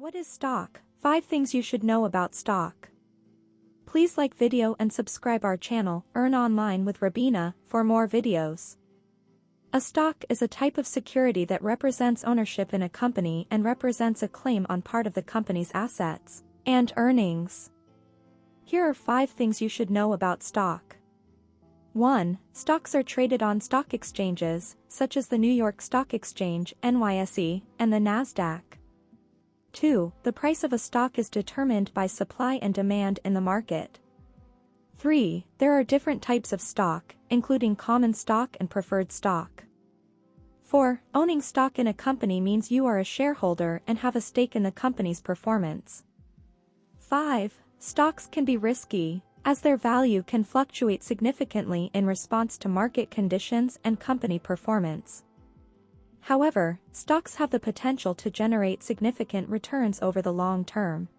What is stock? 5 things you should know about stock. Please like video and subscribe our channel, Earn Online with Rabina, for more videos. A stock is a type of security that represents ownership in a company and represents a claim on part of the company's assets and earnings. Here are 5 things you should know about stock. 1. Stocks are traded on stock exchanges, such as the New York Stock Exchange, NYSE, and the Nasdaq. 2. The price of a stock is determined by supply and demand in the market. 3. There are different types of stock, including common stock and preferred stock. 4. Owning stock in a company means you are a shareholder and have a stake in the company's performance. 5. Stocks can be risky, as their value can fluctuate significantly in response to market conditions and company performance. However, stocks have the potential to generate significant returns over the long term.